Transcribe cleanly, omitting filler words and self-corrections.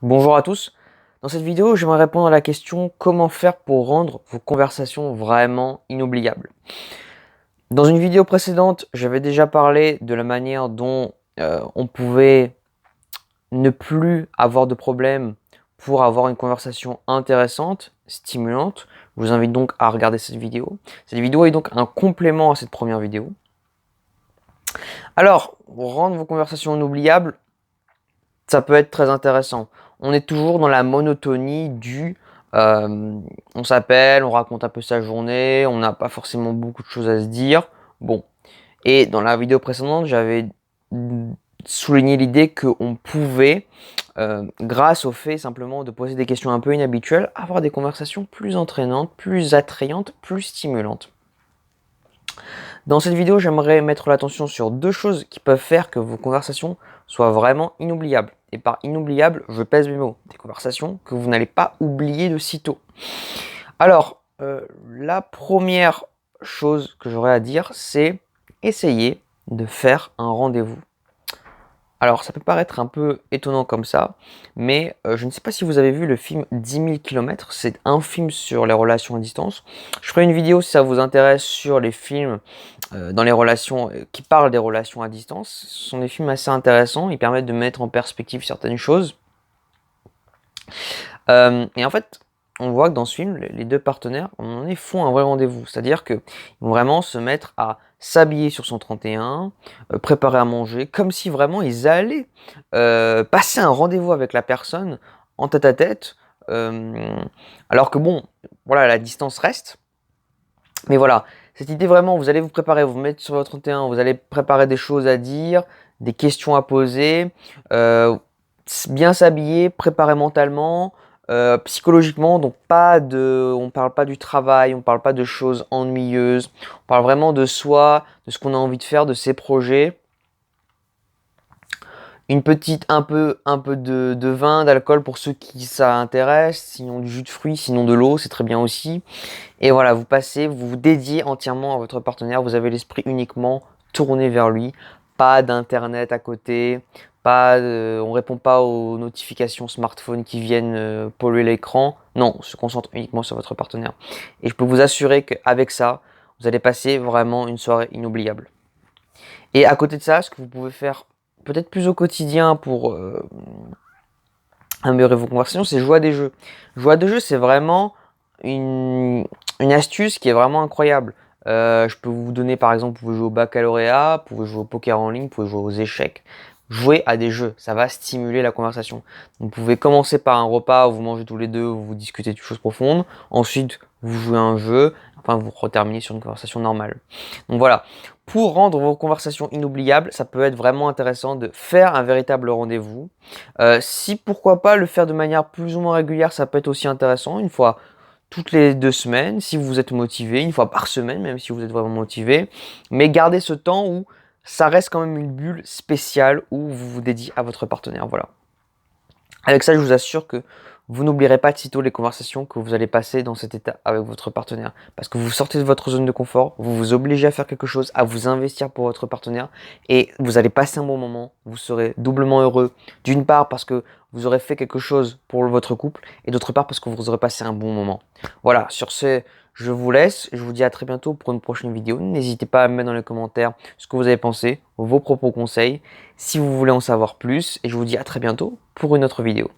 Bonjour à tous. Dans cette vidéo, j'aimerais répondre à la question comment faire pour rendre vos conversations vraiment inoubliables. Dans une vidéo précédente, j'avais déjà parlé de la manière dont on pouvait ne plus avoir de problème pour avoir une conversation intéressante, stimulante. Je vous invite donc à regarder cette vidéo. Cette vidéo est donc un complément à cette première vidéo. Alors, rendre vos conversations inoubliables, ça peut être très intéressant. On est toujours dans la monotonie on s'appelle, on raconte un peu sa journée, on n'a pas forcément beaucoup de choses à se dire. Bon. Et dans la vidéo précédente, j'avais souligné l'idée qu'on pouvait, grâce au fait simplement de poser des questions un peu inhabituelles, avoir des conversations plus entraînantes, plus attrayantes, plus stimulantes. Dans cette vidéo, j'aimerais mettre l'attention sur deux choses qui peuvent faire que vos conversations soient vraiment inoubliables. Et par inoubliable, je pèse mes mots. Des conversations que vous n'allez pas oublier de sitôt. Alors, la première chose que j'aurais à dire, c'est essayer de faire un rendez-vous. Alors, ça peut paraître un peu étonnant comme ça, mais je ne sais pas si vous avez vu le film 10 000 km. C'est un film sur les relations à distance. Je ferai une vidéo si ça vous intéresse sur les films dans les relations qui parlent des relations à distance. Ce sont des films assez intéressants. Ils permettent de mettre en perspective certaines choses. Et en fait, on voit que dans ce film, les deux partenaires, font un vrai rendez-vous. C'est-à-dire qu'ils vont vraiment se mettre à s'habiller sur son 31, préparer à manger, comme si vraiment ils allaient passer un rendez-vous avec la personne en tête à tête. Alors que bon, voilà, la distance reste. Mais voilà, cette idée vraiment, vous allez vous préparer, vous mettre sur votre 31, vous allez préparer des choses à dire, des questions à poser, bien s'habiller, préparer mentalement, psychologiquement, donc on parle pas du travail, on parle pas de choses ennuyeuses, on parle vraiment de soi, de ce qu'on a envie de faire, de ses projets. Une petite, un peu de vin, d'alcool pour ceux qui ça intéresse, sinon du jus de fruits, sinon de l'eau, c'est très bien aussi. Et voilà, vous passez, vous vous dédiez entièrement à votre partenaire, vous avez l'esprit uniquement tourné vers lui, pas d'internet à côté, on répond pas aux notifications smartphone qui viennent polluer l'écran. Non, on se concentre uniquement sur votre partenaire. Et je peux vous assurer qu'avec ça, vous allez passer vraiment une soirée inoubliable. Et à côté de ça, ce que vous pouvez faire peut-être plus au quotidien pour améliorer vos conversations, c'est jouer à des jeux. Jouer à des jeux, c'est vraiment une, une astuce qui est vraiment incroyable. Je peux vous donner par exemple, vous pouvez jouer au baccalauréat, vous pouvez jouer au poker en ligne, vous pouvez jouer aux échecs. Jouer à des jeux, ça va stimuler la conversation. Vous pouvez commencer par un repas où vous mangez tous les deux, où vous discutez de choses profondes. Ensuite, vous jouez à un jeu, enfin vous reterminez sur une conversation normale. Donc voilà, pour rendre vos conversations inoubliables, ça peut être vraiment intéressant de faire un véritable rendez-vous. Si pourquoi pas le faire de manière plus ou moins régulière, ça peut être aussi intéressant, une fois toutes les 2 semaines, si vous êtes motivé, une fois par semaine, même si vous êtes vraiment motivé. Mais gardez ce temps où ça reste quand même une bulle spéciale où vous vous dédiez à votre partenaire. Voilà. Avec ça, je vous assure que vous n'oublierez pas de sitôt les conversations que vous allez passer dans cet état avec votre partenaire. Parce que vous sortez de votre zone de confort, vous vous obligez à faire quelque chose, à vous investir pour votre partenaire et vous allez passer un bon moment. Vous serez doublement heureux. D'une part parce que vous aurez fait quelque chose pour votre couple et d'autre part parce que vous aurez passé un bon moment. Voilà, sur ce, je vous laisse. Je vous dis à très bientôt pour une prochaine vidéo. N'hésitez pas à me mettre dans les commentaires ce que vous avez pensé, vos propres conseils, si vous voulez en savoir plus. Et je vous dis à très bientôt pour une autre vidéo.